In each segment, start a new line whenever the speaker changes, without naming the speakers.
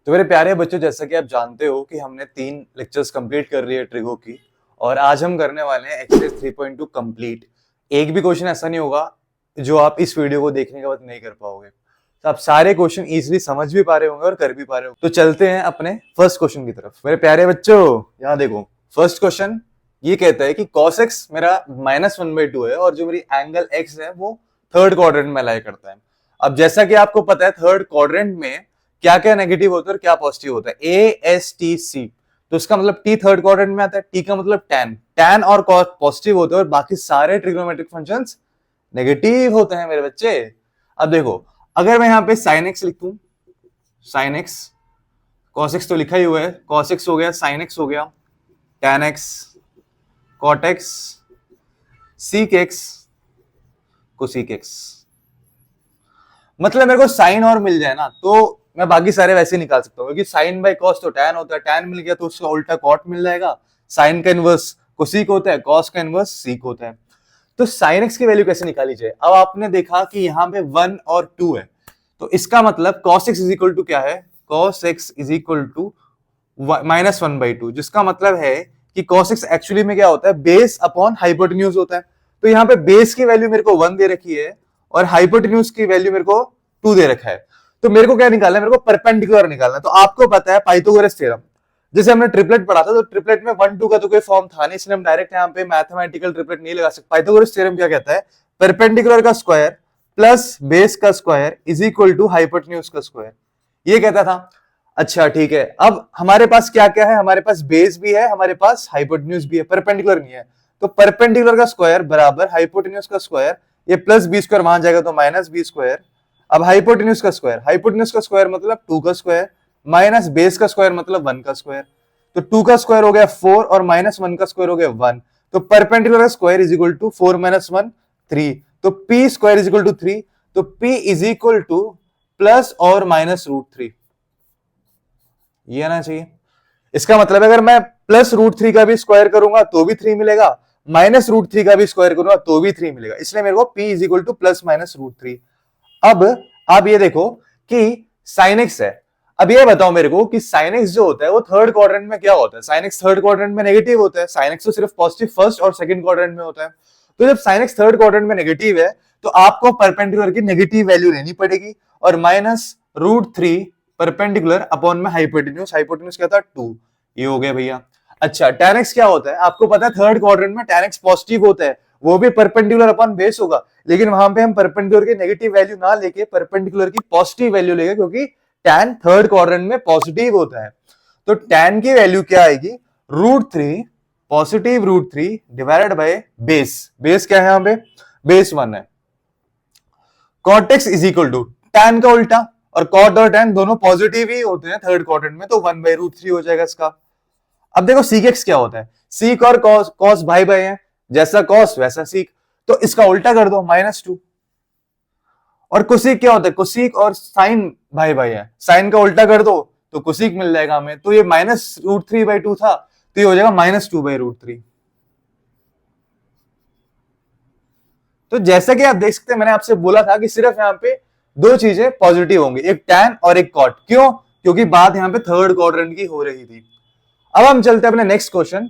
तो मेरे प्यारे बच्चों, जैसा कि आप जानते हो कि हमने 3 लेक्चर्स कंप्लीट कर रही है ट्रिगो की, और आज हम करने वाले हैं एक्सरसाइज 3.2 कंप्लीट। एक भी क्वेश्चन ऐसा नहीं होगा जो आप इस वीडियो को देखने के बाद नहीं कर पाओगे। तो आप सारे क्वेश्चन इजीली समझ भी पा रहे होंगे और कर भी पा रहे होंगे। तो चलते हैं अपने फर्स्ट क्वेश्चन की तरफ। मेरे प्यारे बच्चों, यहाँ देखो, फर्स्ट क्वेश्चन ये कहता है कि cos x मेरा -1/2 है और जो मेरी एंगल x है वो थर्ड क्वाड्रेंट में लाई करता है। अब जैसा कि आपको पता है, थर्ड क्वाड्रेंट में क्या क्या नेगेटिव होता है और क्या पॉजिटिव होता है। ए एस टी सी, तो इसका मतलब टी थर्ड क्वाड्रेंट में आता है। टी का मतलब टैन, टैन और कॉस पॉजिटिव होते हैं और बाकी सारे ट्रिग्नोमेट्रिक फंक्शंस नेगेटिव होते हैं मेरे बच्चे। अब देखो, अगर मैं यहाँ पे साइन एक्स लिख दूं, साइन एक्स, कॉस एक्स तो लिखा ही हुआ है, कॉस एक्स हो गया, साइन एक्स हो गया, tan x, cot x, sec x, cosec x. मतलब मेरे को साइन और मिल जाए ना तो मैं बाकी सारे वैसे निकाल सकता हूँ, क्योंकि साइन बाई कॉस तो टैन होता है, टैन मिल गया तो उसका उल्टा कॉट मिल जाएगा, साइन का इनवर्स कोसीक होता है, कॉस का इनवर्स सीक होता है। तो साइन एक्स की वैल्यू कैसे निकाली जाए? अब आपने देखा कि यहाँ पे 1 और 2 है, तो इसका मतलब cos x is equal to क्या है? cos x is equal to -1/2, जिसका मतलब है कि cos x एक्चुअली में क्या होता है? बेस अपॉन हाइपोटेन्यूज होता है। तो यहाँ पे बेस की वैल्यू मेरे को 1 दे रखी है और हाइपोटेन्यूज की वैल्यू मेरे को 2 दे रखा है। तो मेरे को क्या निकालना है? मेरे को परपेंडिकुलर निकालना है। तो आपको पता है पाइथागोरस थ्योरम, जैसे हमने ट्रिपलेट पढ़ा था, तो ट्रिपलेट में 1 2 का तो कोई फॉर्म था नहीं, इसलिए हम डायरेक्ट यहाँ पे मैथमेटिकल ट्रिपलेट नहीं लगा सकते। पाइथागोरस थ्योरम क्या कहता है? परपेंडिकुलर का स्क्वायर प्लस बेस का square is equal to hypotenuse का स्क्वायर, ये कहता था। अच्छा ठीक है, अब हमारे पास क्या क्या है? हमारे पास बेस भी है, हमारे पास हाइपोटेन्यूज भी है, परपेंडिकुलर नहीं है। तो परपेंडिकुलर का स्क्वायर बराबर हाइपोटेन्यूज का स्क्वायर, ये प्लस बी स्क्वायर वहां जाएगा तो माइनस बी स्क्वायर। अब हाइपोटेन्यूज का स्क्वायर, हाइपोटेन्यूज का स्क्वायर मतलब 2 का स्क्वायर, माइनस बेस का स्क्वायर मतलब 1 का स्क्वायर। तो 2 का स्क्वायर हो गया 4 और माइनस 1 का स्क्वायर हो गया 1। तो परपेंडिकुलर का स्क्वायर इज इक्वल टू 4 - 1 3, तो p square is equal to 3। तो p is equal to plus और माइनस √3, ये आना चाहिए। इसका मतलब अगर मैं प्लस √3 का भी स्क्वायर करूंगा तो भी 3 मिलेगा, माइनस √3 का भी स्क्वायर करूंगा तो भी 3 मिलेगा, इसलिए मेरे को p is equal to plus minus √3। अब आप ये देखो कि साइन एक्स है। अब ये बताओ मेरे को कि साइन एक्स जो होता है वो थर्ड क्वाड्रेंट में क्या होता है? साइन एक्स थर्ड क्वाड्रेंट में नेगेटिव होता है। साइन एक्स तो सिर्फ पॉजिटिव फर्स्ट और सेकंड क्वाड्रेंट में होता है। तो जब साइन एक्स थर्ड क्वाड्रेंट में नेगेटिव है तो आपको परपेंडिकुलर की नेगेटिव वैल्यू लेनी पड़ेगी, और -√3 परपेंडिकुलर अपॉन में हाइपोटेन्यूज, हाइपोटेन्यूज क्या था? 2, ये हो गया भैया। अच्छा, tan x क्या होता है? आपको पता है थर्ड क्वाड्रेंट में tan x पॉजिटिव होता है, वो भी परपेंडिकुलर अपॉन बेस होगा, लेकिन वहां पे हम परपेंडिकुलर की नेगेटिव वैल्यू ना लेके परपेंडिकुलर की पॉजिटिव वैल्यू लेंगे, क्योंकि tan थर्ड क्वाड्रेंट में पॉजिटिव होता है। तो tan की वैल्यू क्या आएगी? √3, positive √3 divided by base. Base क्या है यहाँ पे? बेस 1 है। cot x is equal to tan का उल्टा, और cot और tan दोनों पॉजिटिव ही होते हैं थर्ड क्वाड्रेंट में, तो 1/√3 हो जाएगा इसका। अब देखो सीक एक्स क्या होता है? सीक और कॉस, कॉस भाई भाई है, जैसा कॉस वैसा सीक, तो इसका उल्टा कर दो -2। और कुसीक क्या होता है? कुसीक और साइन भाई भाई है, साइन का उल्टा कर दो तो कुसीक मिल जाएगा हमें। तो ये -√3/2 था, तो ये हो जाएगा -2/√3। तो जैसा कि आप देख सकते हैं, मैंने आपसे बोला था कि सिर्फ यहाँ पे दो चीजें पॉजिटिव होंगी, एक टैन और एक कॉट। क्यों? क्योंकि बात यहाँ पे थर्ड क्वाड्रेंट की हो रही थी। अब हम चलते हैं अपने next question.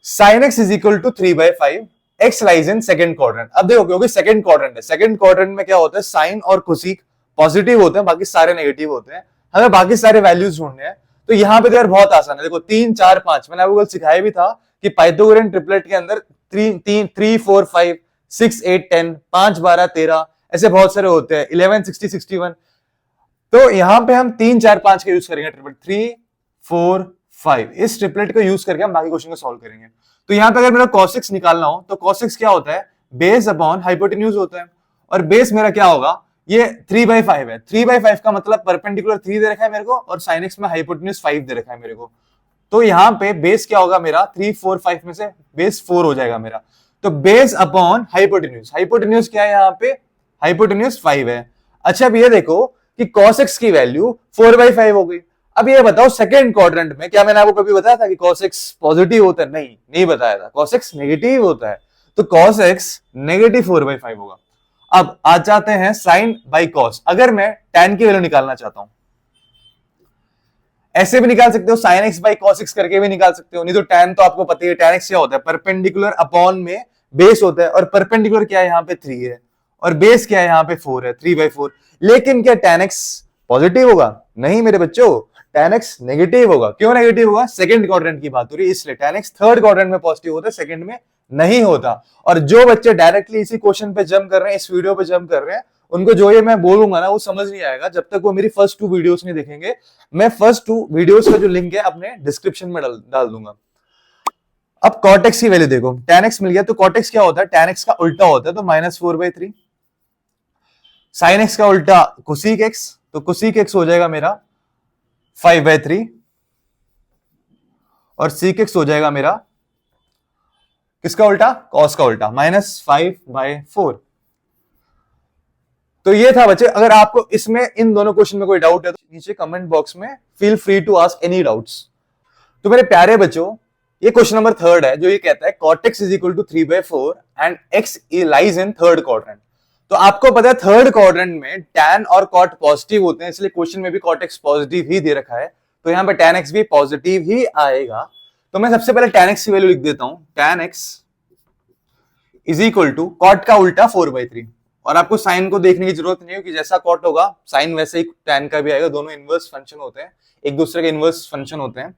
sin x is equal to 3/5, x lies in second quadrant. अब देखो, क्योंकि सेकंड क्वाड्रेंट है, सेकंड क्वाड्रेंट में क्या होता है? साइन और कोसीक पॉजिटिव होते हैं, बाकी सारे नेगेटिव होते हैं। हमें बाकी सारे वैल्यूज ढूंढने हैं। तो यहाँ पे तो यार बहुत आसान है। देखो 3 4 5, मैंने आपको कल सिखाया भी था कि पाइथागोरियन ट्रिपलेट के अंदर 3 4 5 6 8 10 5 12 13 ऐसे बहुत सारे होते हैं, 11 60 61। तो यहां पे हम 3 4 5 का यूज करेंगे, ट्रिपलेट 3 4 5, इस ट्रिपलेट को यूज करके हम बाकी क्वेश्चन को सॉल्व करेंगे। तो यहां पे अगर मेरा cos x निकालना हो तो cos x क्या होता है? बेस अपॉन हाइपोटेन्यूज होता है, और बेस मेरा क्या होगा? ये 3/5 है। 3/5 का मतलब परपेंडिकुलर 3 दे रखा है मेरे को, और sin x में हाइपोटेन्यूज 5 दे रखा है मेरे को। तो यहां पे बेस क्या होगा मेरा? 3 4 5 में से बेस 4 हो जाएगा मेरा। तो बेस अपॉन हाइपोटेन्यूज, हाइपोटेन्यूज क्या है यहाँ पे? हाइपोटेन्यूज 5 है। अच्छा, अब ये देखो कि cos x की वैल्यू 4/5 हो गई। अब ये बताओ सेकंड क्वाड्रेंट में क्या मैंने आपको कभी बताया था कि cos x पॉजिटिव होता है? नहीं बताया था। cos x नेगेटिव होता है, तो cos x नेगेटिव 4/5 होगा। अब आ जाते हैं sin बाई cos। अगर मैं tan की वैल्यू निकालना चाहता हूं ऐसे भी निकाल सकते हो, sin x by cos x करके भी निकाल सकते हो, नहीं तो tan तो आपको पता ही है, tan x क्या होता है, परपेंडिकुलर अपॉन में बेस होता है, और परपेंडिकुलर क्या है यहाँ पे 3 है, और बेस क्या है यहाँ पे 4 है, 3/4। लेकिन क्या tan x पॉजिटिव होगा? नहीं मेरे बच्चों, tan x नेगेटिव होगा। क्यों नेगेटिव होगा? सेकंड क्वाड्रेंट की बात हो रही है इसलिए। tan x थर्ड क्वाड्रेंट में पॉजिटिव होता है, सेकंड में नहीं होता। और जो बच्चे डायरेक्टली इसी क्वेश्चन पे जंप कर रहे हैं, इस वीडियो पे जंप कर रहे हैं, उनको जो ये मैं बोलूंगा ना वो समझ नहीं आएगा जब तक वो मेरी फर्स्ट 2 वीडियोस नहीं देखेंगे। मैं फर्स्ट 2 वीडियोस का जो लिंक है अपने डिस्क्रिप्शन में डाल दूंगा। अब cot x की वैल्यू देखो, tan x मिल गया, तो cot x क्या होता है? tan x का उल्टा होता है, तो -4/3। sin x का उल्टा cosec x, तो cosec x हो जाएगा मेरा 5/3, और sec x हो जाएगा मेरा किसका उल्टा? cos का उल्टा, -5/4। तो ये था बच्चे। अगर आपको इसमें इन दोनों क्वेश्चन में कोई डाउट है तो नीचे कमेंट बॉक्स में feel free to ask any doubts. तो मेरे प्यारे बच्चों, ये क्वेश्चन नंबर 3 है जो ये कहता है cot x = 3/4 and x lies in third quadrant. तो आपको पता है थर्ड क्वाड्रेंट में tan और cot पॉजिटिव होते हैं, इसलिए क्वेश्चन में भी cot x पॉजिटिव ही दे रखा है, तो यहां पे tan x भी पॉजिटिव ही आएगा। तो मैं सबसे पहले tan x की वैल्यू लिख देता हूं, tan x = cot का उल्टा 4/3। और आपको साइन को देखने की जरूरत नहीं है कि जैसा cot होगा साइन वैसे ही tan का भी आएगा, दोनों इनवर्स फंक्शन होते हैं, एक दूसरे के इनवर्स फंक्शन होते हैं।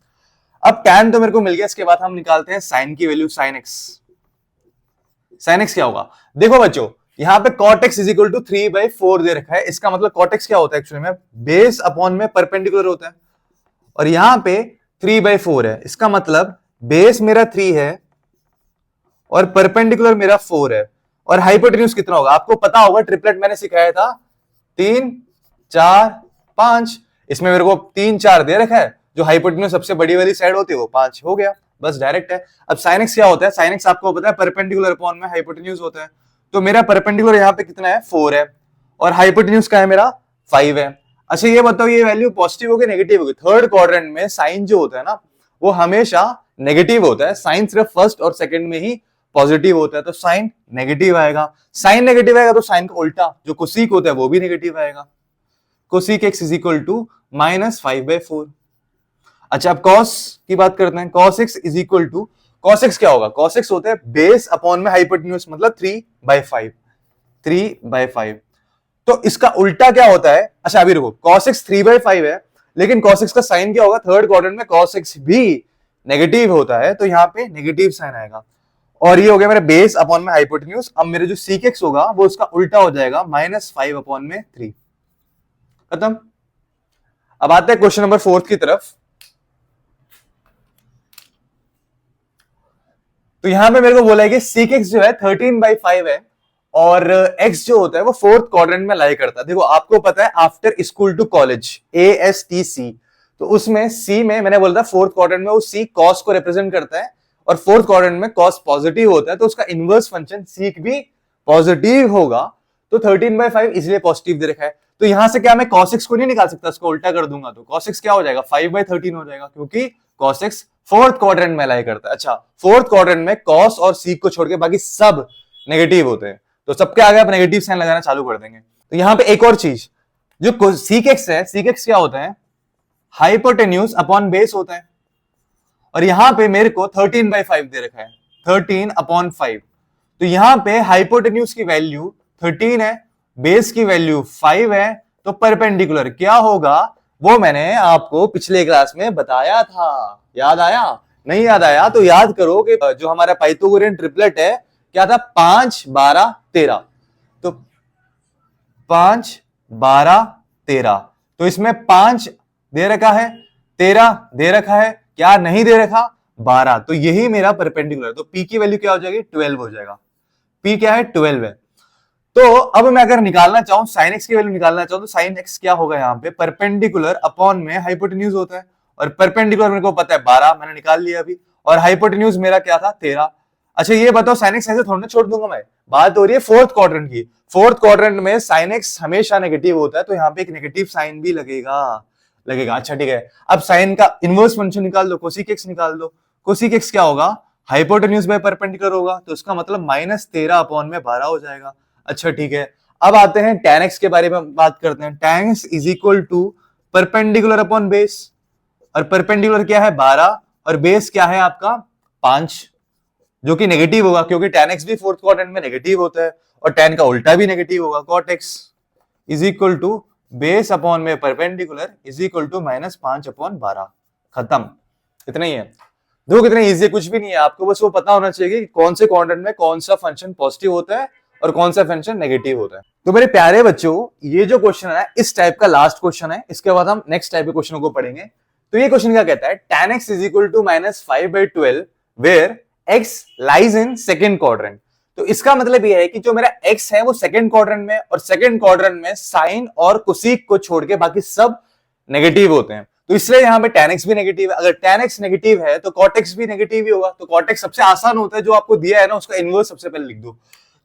अब tan तो मेरे को मिल गया, इसके बाद हम निकालते हैं साइन की value, sin x। sin x क्या होगा? देखो बच्चों, यहां पे cot x = 3/4 दे रखा है, इसका मतलब cot x क्या होता है एक्चुअली में? बेस अपॉन में परपेंडिकुलर होता है, और यहां पे 3/4 है, इसका मतलब बेस मेरा 3 है और परपेंडिकुलर मेरा 4 है, और हाइपोटेन्यूज कितना होगा? आपको पता होगा, ट्रिपलेट मैंने सिखाया था, 3 4 5। इसमें मेरे को 3 4 दे रखा है, जो हाइपोटेन्यूज सबसे बड़ी वाली साइड होती है वो 5 हो गया, बस डायरेक्ट है। अब sin x क्या होता है? sin x आपको पता है परपेंडिकुलर अपॉन में हाइपोटेन्यूज होता है, तो मेरा परपेंडिकुलर यहाँ पे कितना है? 4 है, और हाइपोटेन्यूज का है मेरा 5 है। अच्छा ये बताओ, ये वैल्यू पॉजिटिव होगी नेगेटिव होगी? थर्ड क्वाड्रेंट में साइन जो होता है ना वो हमेशा नेगेटिव होता है, साइन सिर्फ फर्स्ट और सेकंड में ही पॉजिटिव होता है, तो साइन नेगेटिव आएगा। साइन नेगेटिव आएगा तो साइन का उल्टा जो कोसीक होता है वो भी नेगेटिव आएगा, कोसीक x = -5/4। अच्छा अब cos की बात करते हैं, cos x = cos x क्या होगा? cos x होता है बेस अपॉन में हाइपोटेन्यूज, मतलब 3/5, 3/5। तो इसका उल्टा क्या होता है? अच्छा अभी रुको, cos x 3/5 है, लेकिन cos x का साइन क्या होगा? थर्ड क्वाड्रेंट में cos x भी नेगेटिव होता है, तो यहाँ पे नेगेटिव साइन आएगा, और ये हो गया मेरा बेस अपॉन में हाइपोटेन्यूज। अब मेरे जो sec x होगा वो उसका उल्टा हो जाएगा, -5/3। खत्म। अब आते हैं क्वेश्चन नंबर 4 की तरफ। तो यहां पे मेरे को बोला है कि sec x जो है 13/5 है, और x जो होता है वो फोर्थ क्वाड्रेंट में लाई करता है। देखो आपको पता है after school to college, ASTC, तो उसमें C में मैंने बोला था फोर्थ क्वाड्रेंट में वो C cos को रिप्रेजेंट करता है, और फोर्थ क्वाड्रेंट में cos पॉजिटिव होता है, तो उसका इनवर्स फंक्शन sec भी पॉजिटिव होगा, तो 13/5 इसलिए पॉजिटिव दे रखा है। तो यहां से क्या मैं cos x को नहीं निकाल सकता? इसको उल्टा कर दूंगा तो cos x क्या हो जाएगा? 5/13 हो जाएगा, क्योंकि cos x फोर्थ क्वाड्रेंट में लाई करता है। अच्छा फोर्थ क्वाड्रेंट में cos और sec को छोड़ के बाकी सब नेगेटिव होते हैं, तो सबके आगे आप नेगेटिव साइन लगाना चालू कर देंगे। तो यहां पे एक और चीज, जो sec x है, sec x क्या होता है? हाइपोटेन्यूज अपॉन बेस होता है, और यहां पे मेरे को 13/5 दे रखा है, 13/5। तो यहां पे हाइपोटेन्यूज की वैल्यू 13 है, बेस की वैल्यू 5 है, तो परपेंडिकुलर क्या होगा वो मैंने आपको पिछले क्लास में बताया था। याद आया? नहीं याद आया तो याद करो कि जो हमारा पाइथागोरियन ट्रिपलेट है क्या था? 5 12 13। तो 5 12 13, तो इसमें 5 दे रखा है, 13 दे रखा है, क्या नहीं दे रखा? 12। तो यही मेरा परपेंडिकुलर, तो P की वैल्यू क्या हो जाएगी? 12 हो जाएगा। P क्या है? 12 है। तो अब मैं अगर निकालना चाहूं sin x की वैल्यू निकालना चाहूं तो sin x क्या होगा? यहाँ पे परपेंडिकुलर अपॉन में हाइपोटेन्यूज होता है, और परपेंडिकुलर मेरे को पता है 12, मैंने निकाल लिया अभी, और हाइपोटेन्यूज मेरा क्या था? 13। अच्छा ये बताओ sin x ऐसे थोड़ा ना छोड़ दूंगा मैं, बात हो रही है फोर्थ क्वाड्रेंट की। फोर्थ क्वाड्रेंट में sin x हमेशा नेगेटिव होता है, तो यहाँ पे एक नेगेटिव साइन भी लगेगा। अच्छा ठीक है, अब साइन का इनवर्स फंक्शन निकाल दो, कोसिक x निकाल दो। कोसिक x क्या होगा? हाइपोटेन्यूज बाय परपेंडिकुलर होगा, तो इसका मतलब -13/12 हो जाएगा। अच्छा ठीक है, अब आते हैं tan x के बारे में बात करते हैं। tan x = perpendicular upon base. और परपेंडिकुलर क्या है 12 और बेस क्या है आपका 5, जो कि नेगेटिव होगा क्योंकि tan x भी फोर्थ क्वाड्रेंट में नेगेटिव होता है और tan का उल्टा भी नेगेटिव होगा। cot x is equal to base upon में परपेंडिकुलर इज इक्वल टू -5/12। खत्म, इतना ही है। देखो कितना इजी है, कुछ भी नहीं है, आपको बस वो पता होना चाहिए कि कौन से क्वाड्रेंट में कौन सा फंक्शन पॉजिटिव होता है और कौन सा फंक्शन नेगेटिव होता है। तो मेरे प्यारे बच्चों, ये जो क्वेश्चन है इस टाइप का लास्ट क्वेश्चन है, इसके बाद हम नेक्स्ट टाइप के क्वेश्चन को पढ़ेंगे। तो ये क्वेश्चन क्या कहता है, tan x is equal to -5/12 where x lies in second quadrant. तो इसका मतलब ये है कि जो मेरा x है वो सेकेंड क्वाड्रेंट में, और सेकेंड क्वाड्रेंट में साइन और कोसेक को छोड़ के बाकी सब नेगेटिव होते हैं। तो इसलिए यहां पे tan x भी नेगेटिव है। अगर tan x नेगेटिव है तो cot x भी नेगेटिव ही होगा। तो cot x सबसे आसान होता है, जो आपको दिया है ना उसका इनवर्स सबसे पहले लिख दो।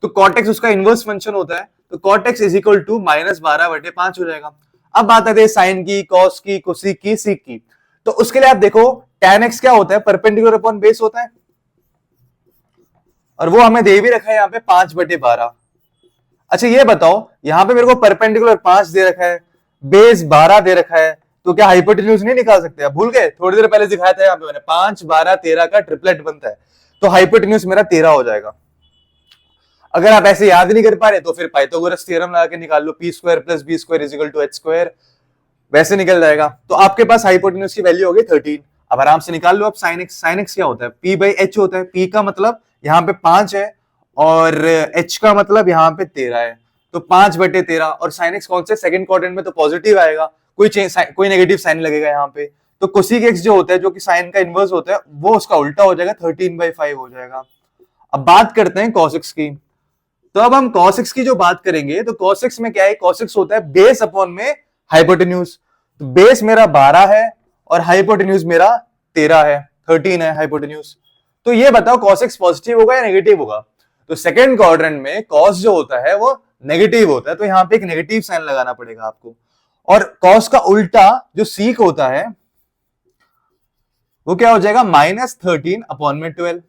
तो cot x उसका इनवर्स फंक्शन होता है, तो cot x is equal to -12/5 हो जाएगा। अब बात आती है साइन की, कॉस की, कोसेक की, सीक की। तो उसके लिए आप देखो tan x क्या होता है, परपेंडिकुलर अपॉन बेस होता है, और वो हमें दे भी रखा है यहाँ पे 5/12। अच्छा ये बताओ, यहाँ पे मेरे को परपेंडिकुलर 5 दे रखा है, बेस 12 दे रखा है, तो क्या हाइपोटेन्यूज नहीं निकाल सकते? आप भूल गए? थोड़ी देर पहले दिखाया था यहाँ पे मैंने, 5, 12, 13 का ट्रिपलेट बनता है, तो हाइपोटेन्यूज मेरा 13 हो जाएगा। अगर आप ऐसे याद नहीं कर पा रहे तो फिर पाइथागोरस थ्योरम लगा के निकाल लो, p² + b² is equal to h², वैसे निकल जाएगा। तो आपके पास हाइपोटेन्यूज की वैल्यू हो गई 13। अब आराम से निकाल लो। अब साइन एक्स क्या होता है, p/h होता है। p का मतलब यहाँ पे 5 है और h का मतलब यहाँ पे 13 है, तो 5/13। और साइन एक्स कौन से, सेकंड क्वाड्रेंट में, तो पॉजिटिव आएगा, कोई नेगेटिव साइन लगेगा यहाँ पे। तो कोसेक एक्स जो होता है, जो कि साइन का इनवर्स होता है, वो उसका उल्टा हो जाएगा, 13/5 हो जाएगा। अब बात करते हैं cos x की। तो अब हम cos x की जो बात करेंगे, तो cos x में क्या है, cos x होता है बेस अपॉन में हाइपोटेन्यूज। तो बेस मेरा 12 है और हाइपोटेन्यूज मेरा 13 है, 13 है हाइपोटेन्यूज। तो ये बताओ cos x पॉजिटिव होगा या नेगेटिव होगा? तो सेकंड क्वाड्रेंट में cos जो होता है वो नेगेटिव होता है, तो यहां पे एक नेगेटिव साइन लगाना पड़ेगा आपको। और cos का उल्टा जो सीक होता है वो क्या हो जाएगा, -13/12।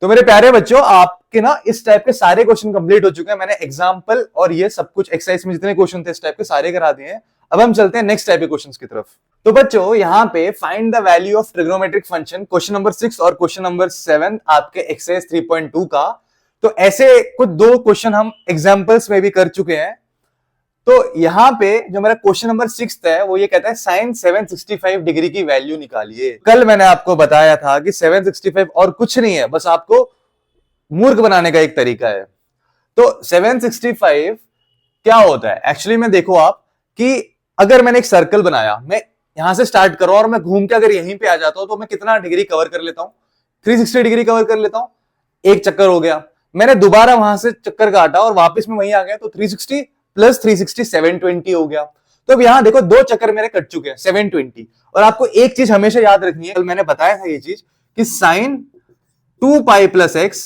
तो मेरे प्यारे बच्चों, आपके ना इस टाइप के सारे क्वेश्चन कंप्लीट हो चुके हैं। मैंने एग्जांपल और ये सब कुछ एक्सरसाइज में जितने क्वेश्चन थे इस टाइप के सारे करा दिए हैं। अब हम चलते हैं नेक्स्ट टाइप के क्वेश्चंस की तरफ। तो बच्चों यहाँ पे find the value of trigonometric function, question number 6 और क्वेश्चन नंबर 7 आपके एक्सरसाइज 3.2 का। तो ऐसे कुछ दो क्वेश्चन हम एग्जाम्पल्स में भी कर चुके हैं। तो यहाँ पे जो मेरा क्वेश्चन नंबर 6 है वो ये कहता है साइन 765 डिग्री की वैल्यू निकालिए। कल मैंने आपको बताया था कि 765 और कुछ नहीं है, बस आपको मूर्ख बनाने का एक तरीका है। तो 765 क्या होता है एक्चुअली में, देखो आप कि अगर मैंने एक सर्कल बनाया, मैं यहां से स्टार्ट कर रहा हूं और मैं घूम के अगर यहीं पे आ जाता हूं तो मैं कितना डिग्री कवर कर लेता हूं, 360 डिग्री कवर कर लेता हूं। एक चक्कर हो गया, मैंने दोबारा वहां से चक्कर काटा और वापस में वहीं आ गया, तो 360 + 360 720 हो गया। तो अब यहां देखो दो चक्कर मेरे कट चुके हैं 720। और आपको एक चीज हमेशा याद रखनी है, कल मैंने बताया था ये चीज कि साइन 2π + x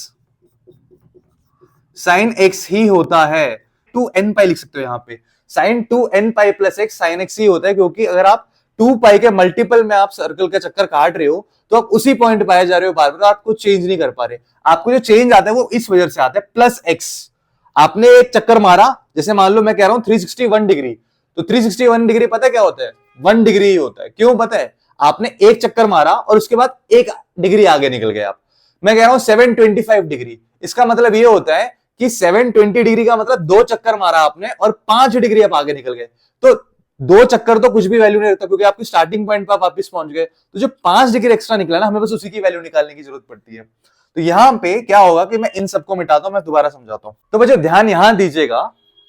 साइन x ही होता है। 2nπ लिख सकते हो यहाँ पे, sine 2nπ + x sine x ही होता है, क्योंकि अगर आप 2π के मल्टीपल में आप सर्कल का चक्कर काट रहे हो तो आप उसी पॉइंट पे आ जा रहे हो बार बार, आपको चेंज नहीं कर पा रहे। आपको जो चेंज आता है वो इस वजह से आता है +x। आपने एक चक्कर मारा, जैसे मान लो मैं कह रहा हूं 361 डिग्री, तो 361 डिग्री पता है क्या होता है, 1 डिग्री ही होता है। क्यों पता है, आपने एक चक्कर मारा और उसके बाद 1 डिग्री आगे निकल गए आप। मैं कह रहा हूं 725 डिग्री, इसका मतलब ये होता है कि 720 डिग्री का मतलब 2 चक्कर मारा आपने और 5 डिग्री आप आगे निकल गए। तो 2 चक्कर तो कुछ भी वैल्यू नहीं रखता, क्योंकि आपकी स्टार्टिंग पॉइंट पर आप वापस पहुंच गए। तो जो 5 डिग्री एक्स्ट्रा निकला ना, हमें बस उसी की वैल्यू निकालने की जरूरत पड़ती है। तो यहां पे क्या होगा कि मैं इन सबको मिटाता हूं, मैं दोबारा समझाता हूं। तो बच्चों ध्यान यहां दीजिएगा,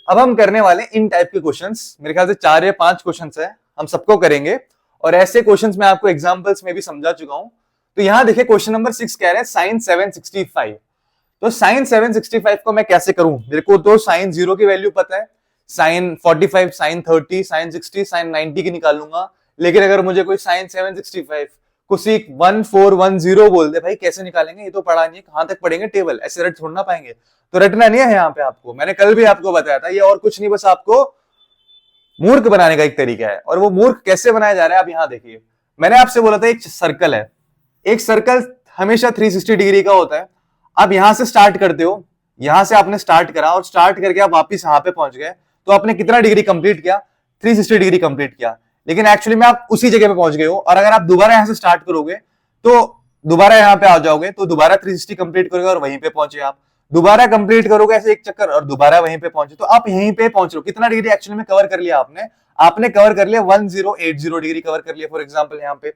अब हम करने वाले इन टाइप के क्वेश्चंस, मेरे ख्याल से 4 या 5 क्वेश्चंस है, हम सबको करेंगे। और ऐसे क्वेश्चंस मैं आपको एग्जांपल्स में भी समझा चुका हूं। तो यहां देखिए क्वेश्चन नंबर 6 कह रहे हैं साइन 765। तो साइन 765 को मैं कैसे करूं, मेरे को तो साइन 0 की वैल्यू पता है, साइन 45, साइन 30, साइन 60, साइन 90 की निकाल लूंगा। लेकिन अगर मुझे कोई साइन 765 कोसेक 1410 बोल दे, भाई कैसे निकालेंगे, ये तो पढ़ा नहीं है, कहां तक पढ़ेंगे टेबल, ऐसे रट छोड़ना पाएंगे। तो रटना नहीं है यहाँ पे आपको, मैंने कल भी आपको बताया था, ये और कुछ नहीं, बस आपको मूर्ख बनाने का एक तरीका है। और वो मूर्ख कैसे बनाया जा रहा है आप यहां देखिए। मैंने आपसे बोला था एक सर्कल है, एक सर्कल हमेशा 360 डिग्री का होता है। आप यहां से स्टार्ट करते हो, यहां से आपने स्टार्ट करा और स्टार्ट करके आप वापस यहां पे पहुंच गए, तो आपने कितना डिग्री कंप्लीट किया, 360 डिग्री कंप्लीट किया। लेकिन एक्चुअली में आप उसी जगह पे पहुंच गए हो। और अगर आप दोबारा यहां से स्टार्ट करोगे तो दोबारा यहां पे आ जाओगे, तो दोबारा 360 कंप्लीट करोगे और वहीं पे पहुंचे आप। दोबारा कंप्लीट करोगे ऐसे एक चक्कर और दोबारा वहीं पे पहुंचे, तो आप यहीं पे पहुंच रहे हो। कितना डिग्री एक्चुअली में कवर कर लिया आपने? आपने कवर कर लिया 1080 डिग्री कवर कर लिया। फॉर एग्जांपल यहाँ पे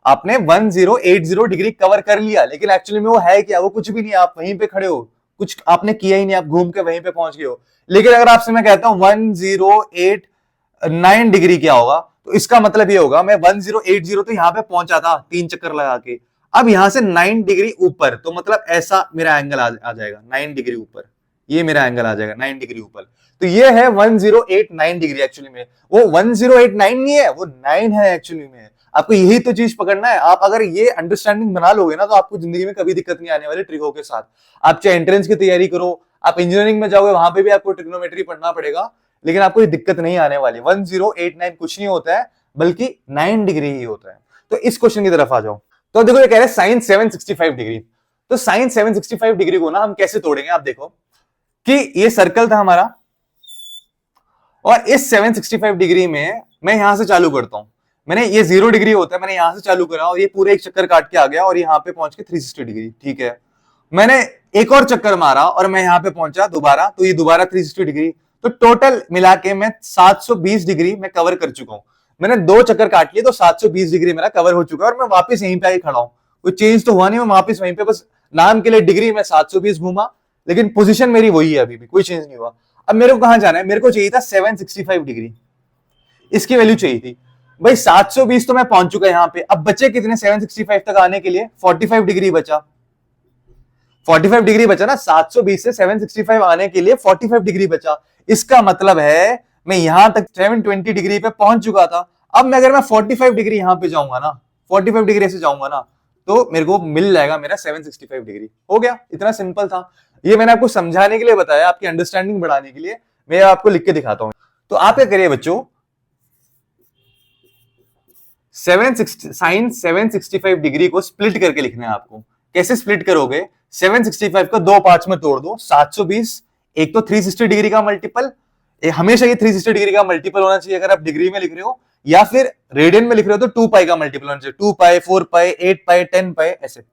आपने 1080 डिग्री कवर कर लिया, लेकिन एक्चुअली में वो है क्या? वो कुछ भी नहीं, आप वहीं पे खड़े हो, कुछ आपने किया ही नहीं, आप घूम के वहीं पे पहुंच गए हो। लेकिन अगर आपसे मैं कहता हूं 1089 डिग्री क्या होगा, तो इसका मतलब ये होगा मैं 1080 तो यहां पे पहुंचा था 3 चक्कर लगा के, अब यहां से 9 डिग्री ऊपर, तो मतलब ऐसा मेरा एंगल आ जाएगा 9 डिग्री ऊपर, ये मेरा एंगल आ जाएगा 9 डिग्री ऊपर। तो ये है 1089 डिग्री। एक्चुअली में वो 1089 नहीं है, वो 9 है एक्चुअली में। आपको यही तो चीज पकड़ना है। आप अगर ये अंडरस्टैंडिंग बना लोगे ना, तो आपको जिंदगी में कभी दिक्कत नहीं आने वाली ट्रिकों के साथ। आप चाहे एंट्रेंस की तैयारी करो, आप इंजीनियरिंग में जाओगे, वहां पे भी आपको ट्रिग्नोमेट्री पढ़ना पड़ेगा, लेकिन आपको ये दिक्कत नहीं आने वाली। 1089 कुछ नहीं होता है, बल्कि 9 डिग्री ही होता है। तो इस क्वेश्चन की तरफ आ जाओ। तो देखो ये कह रहे हैं साइन 765 डिग्री। तो साइन 765 डिग्री को ना हम कैसे तोड़ेंगे? आप देखो कि ये सर्कल था हमारा, और इस 765 डिग्री में मैं यहां से चालू करता हूं। मैंने ये 0 डिग्री होता है, मैंने यहां से चालू करा और ये पूरे एक चक्कर काट के आ गया और यहां पे पहुंच के 360 डिग्री। ठीक है, मैंने एक और चक्कर मारा और मैं यहां पे पहुंचा दोबारा, तो ये दोबारा 360 डिग्री। तो टोटल मिला के मैं 720 डिग्री मैं कवर कर चुका हूं। मैंने 2 चक्कर काट लिए, तो 720 डिग्री मेरा कवर हो चुका है और मैं वापस यहीं पे आके खड़ा हूं। कोई चेंज तो हुआ नहीं, मैं वापस वहीं पे, बस नाम के लिए डिग्री में 720 घूमा, लेकिन पोजीशन मेरी वही है, अभी भी कोई चेंज नहीं हुआ। अब मेरे को कहां जाना है? मेरे को चाहिए था 765 डिग्री, इसकी वैल्यू चाहिए थी। भाई 720 तो मैं पहुंच चुका यहां पे, अब बचे कितने 765 तक आने के लिए? 45 डिग्री बचा। 45 डिग्री बचा ना, 720 से 765 आने के लिए 45 डिग्री बचा। इसका मतलब है मैं यहां तक 720 डिग्री पे पहुंच चुका था। अब मैं अगर मैं 45 डिग्री यहां पे जाऊंगा ना, 45 डिग्री से जाऊंगा ना, तो मेरे को मिल जाएगा मेरा 765 डिग्री। हो गया, इतना सिंपल था। ये मैंने आपको समझाने के लिए बताया, आपकी अंडरस्टैंडिंग बढ़ाने के लिए। मैं आपको लिख के दिखाता हूं। तो आप क्या करिए बच्चों, साइन 765 डिग्री को स्प्लिट करके लिखना है आपको। कैसे स्प्लिट करोगे? 765 को 2 पार्ट्स में तोड़ दो। 720 एक तो 360 डिग्री का मल्टीपल, हमेशा ये 360 डिग्री का मल्टीपल होना चाहिए अगर आप डिग्री में लिख रहे हो, या फिर रेडियन में लिख रहे हो तो 2 पाई का मल्टीपल होना चाहिए। 2 पाई, 4 पाई, 8 पाई, 10 पाई, ऐसे।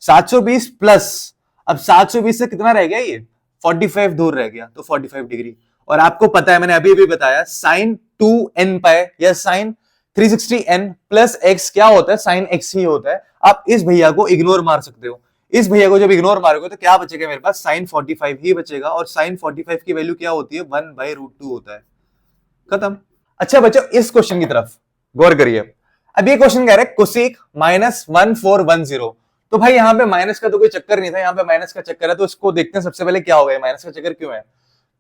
720 प्लस, अब 720 से कितना रह गया? ये 45 दूर रह गया, तो 45 डिग्री। और आपको पता है, मैंने अभी भी बताया, साइन 2n पाई या साइन 360n प्लस x क्या होता है? साइन x ही होता है। आप इस भैया को इग्नोर मार सकते हो। इस भैया को जब इग्नोर मारोगे तो क्या बचेगा मेरे पास? साइन 45 ही बचेगा, और साइन 45 की वैल्यू क्या होती है? 1/√2 होता है। खत्म। अच्छा बच्चों, इस क्वेश्चन की तरफ गौर करिए। अब ये क्वेश्चन कह रहा है कोसेक -1410। तो भाई यहाँ पे माइनस का तो कोई चक्कर नहीं था, यहाँ पे माइनस का चक्कर है, तो इसको देखते हैं सबसे पहले क्या हो गया, माइनस का चक्कर क्यों है।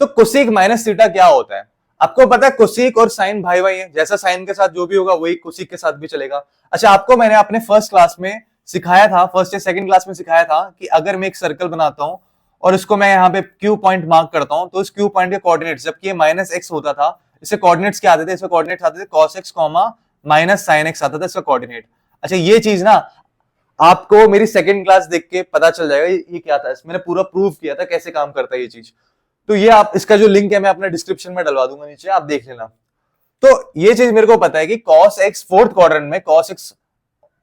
तो कोसेक माइनस थीटा क्या होता है? आपको पता है कोसेक और साइन भाई भाई है, जैसा साइन के साथ जो भी होगा वही कोसेक के साथ भी चलेगा। अच्छा, आपको मैंने अपने फर्स्ट क्लास में सिखाया था, फर्स्ट या सेकंड क्लास में सिखाया था कि अगर मैं एक सर्कल बनाता हूं और उसको मैं यहाँ पे क्यू पॉइंट मार्क करता हूं, तो उस क्यू पॉइंट के कोऑर्डिनेट्स, जबकि ये -x होता था, इससे कोऑर्डिनेट्स क्या आते थे? इसके कोऑर्डिनेट्स आते थे cos x, -sin x आता था इसका कोऑर्डिनेट। अच्छा, ये चीज ना आपको मेरी सेकंड क्लास देख के पता चल जाएगा ये क्या था। मैंने पूरा प्रूव किया था कैसे काम करता है ये चीज। तो ये आप, इसका जो लिंक है मैं अपने डिस्क्रिप्शन में डलवा दूंगा नीचे, आप देख लेना। तो ये चीज मेरे को पता है कि cos x फोर्थ क्वाड्रेंट में cos x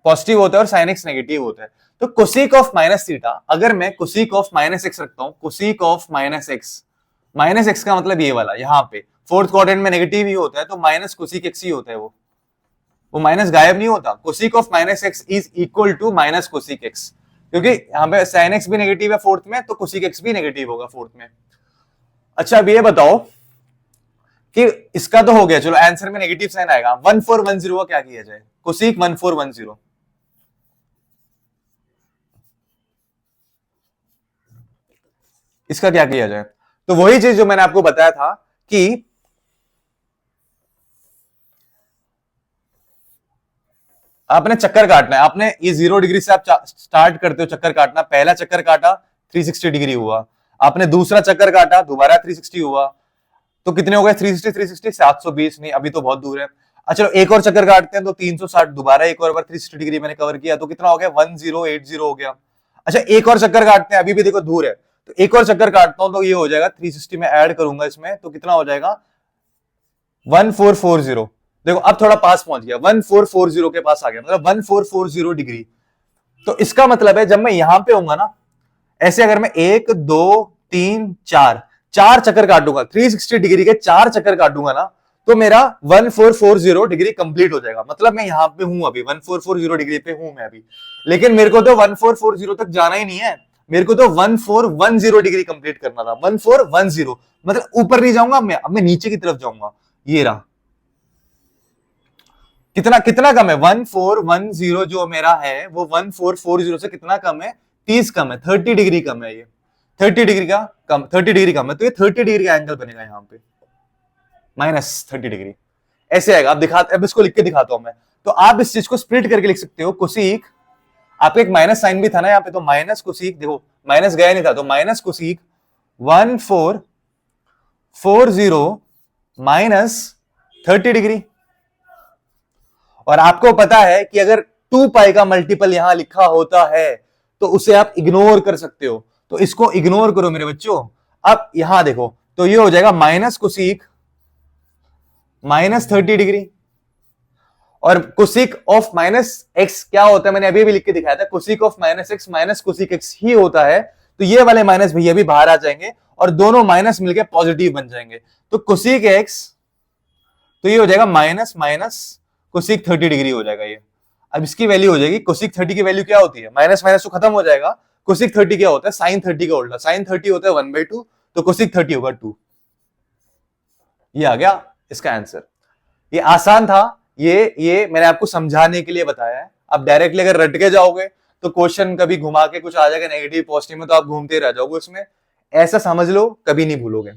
पॉजिटिव होता है और sin x नेगेटिव होता है। तो कोसेक ऑफ माइनस थीटा, अगर मैं कोसेक ऑफ -x रखता हूं, कोसेक ऑफ -x का मतलब ये वाला, यहाँ पे फोर्थ क्वाड्रेंट में नेगेटिव ही होता है, तो माइनस कोसेक x ही होता है। वो माइनस गायब नहीं होता। Cosec of -x is equal to minus cosec x, क्योंकि यहाँ पे sin x भी नेगेटिव है फोर्थ में, तो कोसेक x भी नेगेटिव होगा फोर्थ में। अच्छा, अब ये बताओ कि इसका तो हो गया, चलो आंसर में नेगेटिव साइन आएगा। 1410 का क्या किया जाए? कोसेक 1410, इसका क्या किया जाए? तो वही चीज जो मैंने आपको बताया था कि आपने चक्कर काटना है। आपने ये 0 डिग्री से आप स्टार्ट करते हो चक्कर काटना। पहला चक्कर काटा 360 डिग्री हुआ, आपने दूसरा चक्कर काटा दोबारा 360 हुआ, तो कितने हो गए? 360 360 720 नहीं, अभी तो बहुत दूर है। अच्छा, एक और चक्कर काटते हैं तो 360, दोबारा एक और बार 360 डिग्री मैंने कवर किया, तो कितना हो गया? 1080 हो गया। अच्छा, एक और चक्कर काटते हैं, अभी भी देखो दूर है, तो एक और चक्कर काटता हूं तो ये हो जाएगा 360 में ऐड करूंगा इसमें, तो कितना हो जाएगा? 1440। देखो अब थोड़ा पास पहुंच गया, 1440 के पास आ गया, मतलब 1440 डिग्री। तो इसका मतलब है जब मैं यहां पे होऊंगा ना, ऐसे अगर मैं 1 2 3 4 चार चक्कर काटूंगा, 360 डिग्री के 4 चक्कर काटूंगा ना, तो मेरा 1440 डिग्री कंप्लीट हो जाएगा। मतलब मैं यहां पे हूं अभी, 1440 डिग्री पे हूं मैं अभी, लेकिन मेरे को तो 1440 तक जाना ही नहीं है, मेरे को तो 1410 डिग्री कंप्लीट करना था। 1410 मतलब ऊपर नहीं जाऊंगा मैं, अब मैं नीचे की तरफ जाऊंगा। ये रहा, कितना कितना कम है, 1410 जो मेरा है वो 1440 से कितना कम है, 30 कम है, 30 डिग्री कम है ये, 30 डिग्री का कम, 30 डिग्री कम है, तो ये 30 डिग्री का एंगल बनेगा यहाँ पे, -30 डिग्री ऐसे आएगा। अब इसको लिख के दिखाता हूं मैं। तो आप इस चीज को स्प्लिट करके लिख सकते हो, कोसीक, आपका एक माइनस साइन भी था ना यहाँ पे, तो माइनस कोसीक, देखो माइनस गया नहीं था, तो माइनस कोसीक 1440 -30 डिग्री। और आपको पता है कि अगर 2 पाई का मल्टीपल यहां लिखा होता है तो उसे आप इग्नोर कर सकते हो, तो इसको इग्नोर करो मेरे बच्चों। अब यहां देखो, तो ये हो जाएगा माइनस कोसीक -30 डिग्री, और कोसिक ऑफ -x क्या होता है, मैंने अभी भी लिख के दिखाया था, cosec of -x minus cosec x ही होता है। तो ये वाले माइनस भैया भी बाहर आ जाएंगे और दोनों माइनस मिलके पॉजिटिव बन जाएंगे, तो कोसिक x, तो ये हो जाएगा माइनस माइनस कोसिक 30 डिग्री हो जाएगा ये। अब इसकी वैल्यू हो जाएगी, कोसिक 30 की वैल्यू क्या होती है, माइनस माइनस तो खत्म हो जाएगा, कोसिक 30 क्या होता है, साइन 30 का उल्टा, साइन 30 होता है 1/2, तो कोसिक 30 होगा 2। ये आ गया इसका आंसर। ये आसान था, ये मैंने आपको समझाने के लिए बताया है। अब डायरेक्टली अगर रट के जाओगे तो क्वेश्चन कभी घुमा के कुछ आ जाएगा नेगेटिव पॉजिटिव में, तो आप घूमते रह जाओगे उसमें, ऐसा समझ लो, कभी नहीं भूलोगे।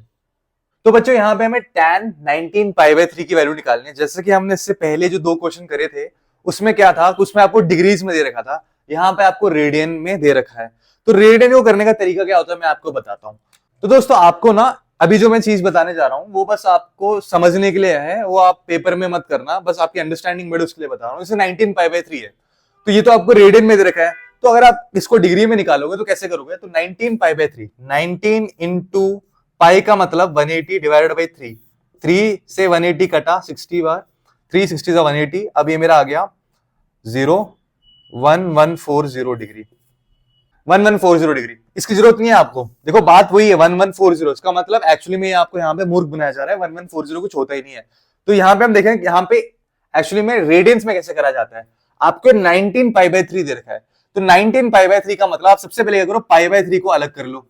तो बच्चों यहाँ पे हमें tan 19 π/3 की वैल्यू निकालनी है। जैसे कि हमने इससे पहले जो 2 क्वेश्चन करे थे उसमें क्या था, उसमें आपको डिग्रीज में दे रखा था, यहाँ पे आपको रेडियन में दे रखा है। तो रेडियन को करने का तरीका क्या होता है मैं आपको बताता हूँ। तो दोस्तों आपको ना अभी जो मैं चीज बताने जा रहा हूँ वो बस आपको समझने के लिए है, वो आप पेपर में मत करना, बस आपकी अंडरस्टैंडिंग बढ़े उसके लिए बता रहा हूँ। जैसे 19 π/3 है, तो ये तो आपको रेडियन में दे रखा है, तो अगर आप इसको डिग्री में निकालोगे तो कैसे करोगे, तो 19 π/3, 19 इंटू पाई का मतलब 180 डिवाइडेड बाई 3, 3 से 180 कटा 60 बार, 360 से 180, अब ये मेरा आ गया 01140 डिग्री, 1140 डिग्री। इसकी जरूरत नहीं है आपको, देखो बात वही है 1140, इसका मतलब एक्चुअली में आपको यहाँ पे मूर्ख बनाया जा रहा है, 1140 कुछ होता ही नहीं है। तो यहाँ पे हम देखें, यहाँ पे एक्चुअली में रेडियंस में कैसे करा जाता है, आपको 19 π/3 दे रखा है, तो 19 π/3 का मतलब आप सबसे पहले क्या करो, π/3 को अलग कर लो,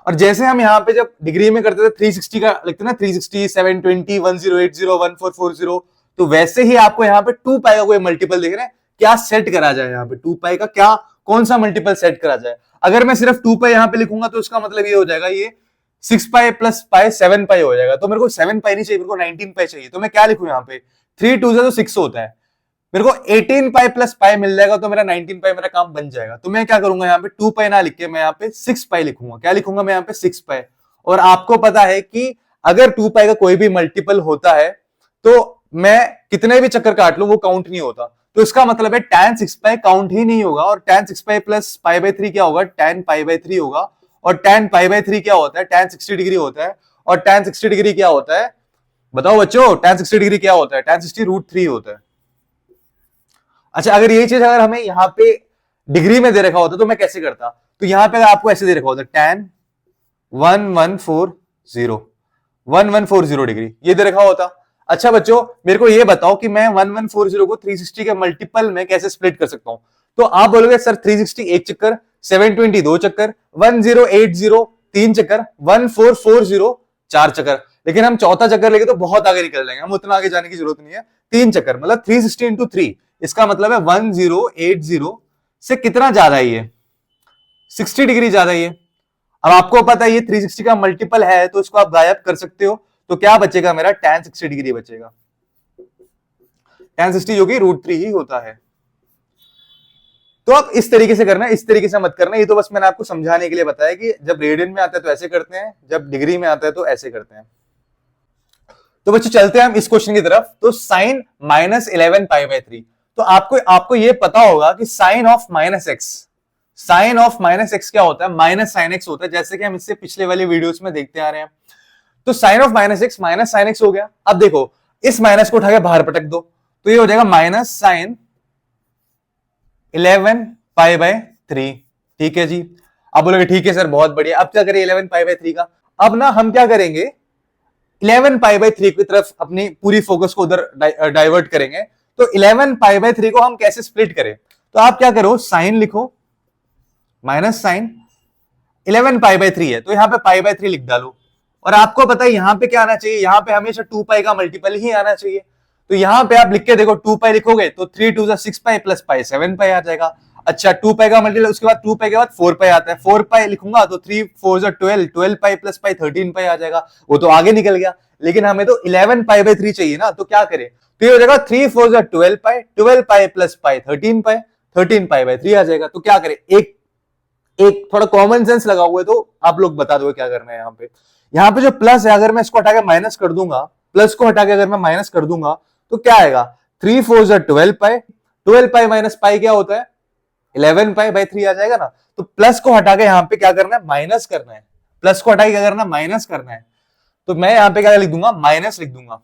और जैसे हम यहाँ पे जब डिग्री में करते थे 360 का लिखते ना, 360 720 1080 1440, तो वैसे ही आपको यहाँ पे 2 पाई का कोई मल्टीपल देख रहे हैं, क्या सेट करा जाए, यहाँ पे 2 पाई का क्या कौन सा मल्टीपल सेट करा जाए। अगर मैं सिर्फ 2 पाई यहाँ पे लिखूंगा तो इसका मतलब ये हो जाएगा, ये 6 पाई प्लस पाई 7 पाई हो जाएगा, तो मेरे को 7 पाई नहीं चाहिए, मेरे को 19 पाई चाहिए। तो मैं क्या लिखूं यहाँ पे, 3 2 तो 6 होता है, मेरे को 18 पाई प्लस पाई मिल जाएगा, तो मेरा 19 पाई मेरा काम बन जाएगा। तो मैं क्या करूंगा, यहाँ पे 2 पाई ना लिख के मैं यहाँ पे 6 पाई लिखूंगा। क्या लिखूंगा मैं यहाँ पे, 6 पाई। और आपको पता है कि अगर 2 पाई का कोई भी मल्टीपल होता है तो मैं कितने भी चक्कर काट लूं वो काउंट नहीं होता, तो इसका मतलब है tan 6 पाई काउंट ही नहीं होगा, और tan 6 पाई प्लस π/3 क्या होगा, tan π/3 होगा, और tan π/3 क्या होता है, tan 60 डिग्री होता है, और tan 60 डिग्री क्या होता है, बताओ बच्चों, tan 60 डिग्री क्या होता है, tan 60 √3 होता है। अच्छा, अगर ये चीज अगर हमें यहाँ पे डिग्री में दे रखा होता तो मैं कैसे करता, तो यहाँ पे आपको ऐसे दे रखा होता tan 1140 डिग्री, ये दे रखा होता। अच्छा बच्चों मेरे को ये बताओ कि मैं 1140 को 360 के मल्टीपल में कैसे स्प्लिट कर सकता हूं। तो आप बोलोगे सर 360 एक चक्कर, 720 दो चक्कर, 1080 तीन चक्कर, 1440 चार चक्कर, लेकिन हम चौथा चक्कर लेके तो बहुत आगे निकल जाएंगे, हम उतना आगे जाने की जरूरत नहीं है। 3 चक्कर मतलब 360 इंटू 3, इसका मतलब है 1080 से कितना ज्यादा है ये, 60 डिग्री ज्यादा है ये। अब आपको पता है ये 360 का मल्टीपल है, तो इसको आप गायब कर सकते हो, तो क्या बचेगा मेरा, tan 60 डिग्री बचेगा, tan 60 जो कि √3 ही होता है। तो आप इस तरीके से करना है, इस तरीके से मत करना, ये तो बस मैंने आपको समझाने के लिए बताया कि जब रेडियन में आता है तो ऐसे करते हैं, जब डिग्री में आता है तो ऐसे करते हैं। तो बच्चों चलते हैं हम इस क्वेश्चन की तरफ। तो sin -11 π/3, तो आपको ये पता होगा कि साइन ऑफ माइनस एक्स क्या होता है, माइनस साइन एक्स होता है, जैसे कि हम इससे पिछले वाले वीडियोस में देखते आ रहे हैं। तो sine of minus x minus sine x हो गया। अब देखो इस माइनस को उठा के बाहर पटक दो, तो ये हो जाएगा माइनस साइन 11 पाई बाय 3। ठीक है जी। अब बोलोगे ठीक है सर बहुत बढ़िया, अब क्या करें 11 पाई बाय 3 का? अब ना हम क्या करेंगे 11 पाई बाय 3 की तरफ अपनी पूरी फोकस को उधर डाइवर्ट करेंगे। तो 11 पाई बाय 3 को हम कैसे स्प्लिट करें? तो आप क्या करो साइन लिखो माइनस साइन 11 पाई बाय 3 है तो यहां पे पाई बाय 3 लिख डालो। और आपको पता है यहां पे क्या आना चाहिए, यहां पे हमेशा 2 पाई का मल्टीपल ही आना चाहिए। तो यहां पे आप लिख के देखो 2 पाई लिखोगे तो 3 2 6 पाई प्लस पाई 7 पाई आ जाएगा। अच्छा 2 पाई का मल्टीपल, उसके बाद 2 पाई के बाद 4 पाई आता है, 4 पाई लिखूंगा तो 3 4 12 12 पाई प्लस पाई 13 पाई आ जाएगा, वो तो आगे निकल गया। लेकिन हमें तो 11 पाई बाय 3 चाहिए ना, तो क्या करें? तो ये हो जाएगा 3 4 12 पाई 12 pi plus pi 13 pi 13 pi by 3 आ जाएगा। तो क्या करें, एक एक थोड़ा कॉमन सेंस लगा हुआ है तो आप लोग बता दो क्या करना है। यहाँ पे जो प्लस है अगर मैं इसको हटा के माइनस कर दूंगा, प्लस को हटा के अगर मैं माइनस कर दूंगा तो क्या आएगा 3 4 12 पाई 12 पाई माइनस पाई क्या होता है 11 पाई बाय 3 आ जाएगा ना। तो प्लस को हटा के यहाँ पे क्या करना है माइनस करना है, प्लस को हटा के क्या करना है माइनस करना है। तो मैं यहाँ पे क्या लिख दूंगा माइनस लिख दूंगा।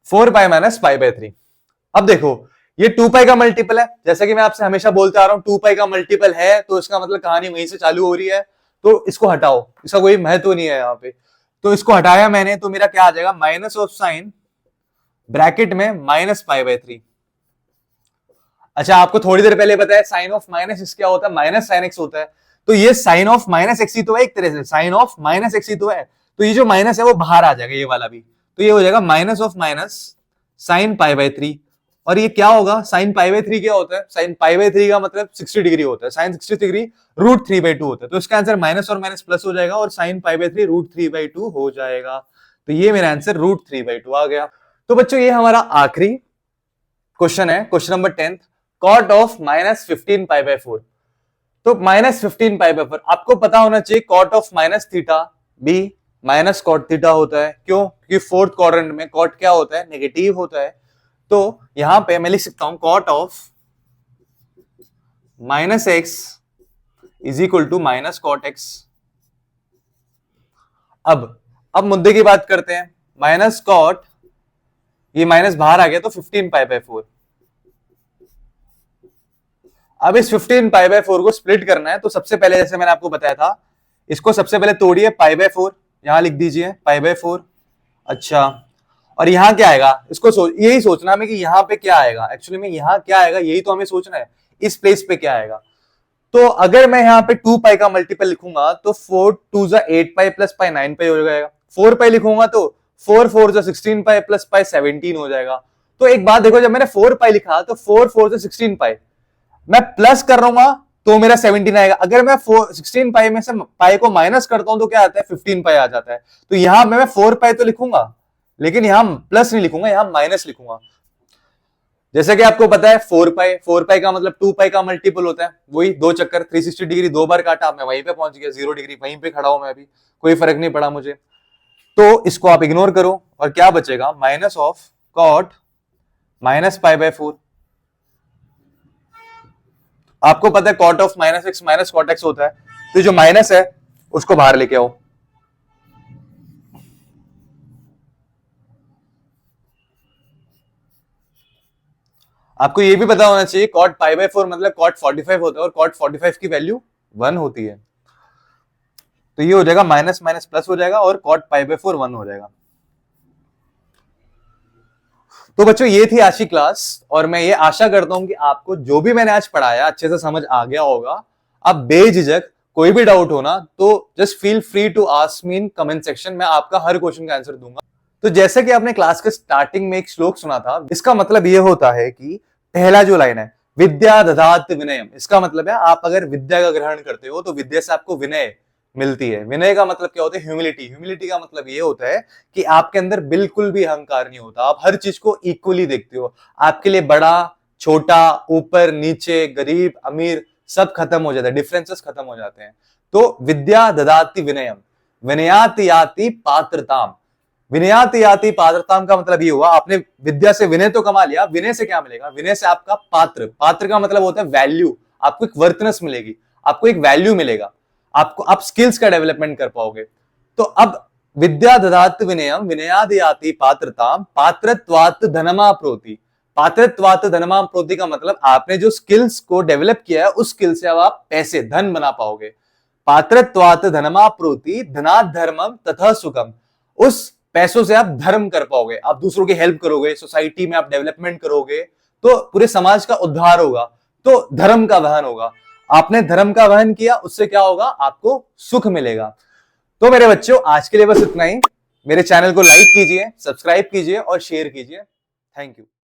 Four pi minus pi bye 3। अब देखो ये 2 पाई का मल्टीपल है, जैसा कि मैं आपसे हमेशा बोलते आ रहा हूं 2 पाई का मल्टीपल है तो इसका मतलब कहानी वहीं से चालू हो रही है। तो इसको हटाओ, इसका कोई महत्व नहीं है यहाँ पे। तो इसको हटाया मैंने तो मेरा क्या आ जाएगा माइनस ऑफ साइन ब्रैकेट में माइनस पाई बाय 3। अच्छा आपको थोड़ी देर पहले बताया साइन ऑफ माइनस एक्स क्या होता है माइनस साइन एक्स होता है। तो ये साइन ऑफ माइनस एक्स ही तो है, एक तरह से साइन ऑफ माइनस एक्स ही तो है। तो ये जो माइनस है वो बाहर आ जाएगा ये वाला भी, तो ये हो जाएगा minus of minus sine pi by 3। और ये क्या होगा साइन पाई बाय 3 क्या होता है, साइन पाई बाय 3 का मतलब 60 डिग्री होता है, साइन 60 डिग्री रूट 3/2 होता है। तो इसका आंसर माइनस और माइनस प्लस हो जाएगा और साइन पाई बाय 3 रूट 3/2 हो जाएगा। तो ये मेरा आंसर रूट 3/2 आ गया। तो बच्चों ये हमारा आखिरी क्वेश्चन है, question number 10 cot of minus 15 pi by 4। तो माइनस 15 पाई बाय 4 आपको पता होना चाहिए कॉट ऑफ माइनस थीटा भी माइनस कॉट थीटा होता है। क्यों? क्योंकि फोर्थ क्वाड्रेंट में कॉट क्या होता है नेगेटिव होता है। तो यहां पे मैं लिख सकता हूं cot of minus x is equal to minus cot x. अब मुद्दे की बात करते हैं, माइनस कॉट ये माइनस बाहर आ गया तो 15 पाई बाय 4। अब इस 15 पाई बाय 4 को स्प्लिट करना है तो सबसे पहले जैसे मैंने आपको बताया था इसको सबसे पहले तोड़िए पाई बाय 4, यहां लिख दीजिए पाई बाय 4। अच्छा और यहां क्या आएगा इसको यही सोचना हमें कि यहां पे क्या आएगा, एक्चुअली में यहां क्या आएगा यही तो हमें सोचना है इस प्लेस पे क्या आएगा। तो अगर मैं यहां पे 2 पाई का मल्टीपल लिखूंगा तो 4 2 8 पाई प्लस पाई 9 पाई हो जाएगा। 4 पाई लिखूंगा तो 4 4 16 पाई प्लस पाई 17 हो जाएगा। तो एक बात देखो जब मैंने 4 पाई लिखा तो 4 4 16 पाई मैं प्लस कर रहा हूं तो मेरा 17 आएगा। अगर मैं 16 पाई में से पाई को माइनस करता हूं तो क्या आता है 15 पाई आ जाता है। तो यहां मैं 4 पाई तो लिखूंगा लेकिन यहां प्लस नहीं लिखूंगा, यहां माइनस लिखूंगा। जैसे कि आपको पता है 4 पाई का मतलब 2 पाई का मल्टीपल होता है, वही दो चक्कर 360 डिग्री दो बार काटा मैं वहीं पे पहुंच गया 0 डिग्री, वहीं पे खड़ा हूं मैं अभी, कोई फर्क नहीं पड़ा मुझे। तो इसको आप इग्नोर करो और क्या बचेगा minus of cot minus pi by 4। आपको पता है cot of minus x minus cot x होता है, तो जो माइनस है उसको बाहर लेके आओ। आपको ये भी पता होना चाहिए कॉट पाई बाय 4 मतलब कॉट 45 होता है और कॉट 45 की वैल्यू 1 होती है। तो ये हो जाएगा माइनस माइनस प्लस हो जाएगा और कॉट पाई बाय 4 1 हो जाएगा। तो बच्चों ये थी आज की क्लास और मैं ये आशा करता हूं कि आपको जो भी मैंने आज पढ़ाया अच्छे से समझ आ गया होगा। आप बेझिझक कोई भी डाउट हो ना तो just feel free to ask me in comment section, मैं आपका हर क्वेश्चन का आंसर दूंगा। तो जैसे कि आपने क्लास के स्टार्टिंग में एक श्लोक सुना था, इसका मतलब ये होता है कि पहला जो लाइन है विद्या दधात विनयम, इसका मतलब है आप अगर विद्या का ग्रहण करते हो तो विद्या से आपको विनय मिलती है। विनय का मतलब क्या होता है ह्यूमिलिटी, ह्यूमिलिटी का मतलब ये होता है कि आपके अंदर बिल्कुल भी अहंकार नहीं होता, आप हर चीज को इक्वली देखते हो। आपके लिए बड़ा छोटा ऊपर नीचे गरीब अमीर सब खत्म हो जाता है, डिफरेंसेस खत्म हो जाते हैं। तो विद्या ददाति विनयम विनयाति याति पात्रताम, विनयाति याति पात्रताम का मतलब ये हुआ, आपने विद्या से विनय तो कमा लिया, विनय से क्या मिलेगा? विनय से आपका पात्र, पात्र का मतलब होता है वैल्यू, आपको एक वर्थनेस मिलेगी, आपको एक वैल्यू मिलेगा, आपको आप स्किल्स का डेवलपमेंट कर पाओगे। तो अब विद्या ददात विनयम विनयाद याति पात्रताम पात्रत्वात् धनमाप्नोति। पात्रत्वात् धनमाप्नोति का मतलब आपने जो स्किल्स को डेवलप किया है उस स्किल से अब आप पैसे धन बना पाओगे। पात्रत्वात् धनमाप्नोति धनात् धर्मम तथा सुखम, उस पैसों से आप धर्म कर पाओगे, आप दूसरों की हेल्प करोगे, सोसाइटी में आप डेवलपमेंट करोगे, तो पूरे समाज का उद्धार होगा, तो धर्म का वहन होगा। आपने धर्म का वहन किया, उससे क्या होगा? आपको सुख मिलेगा। तो मेरे बच्चों, आज के लिए बस इतना ही। मेरे चैनल को लाइक कीजिए, सब्सक्राइब कीजिए और शेयर कीजिए। Thank you.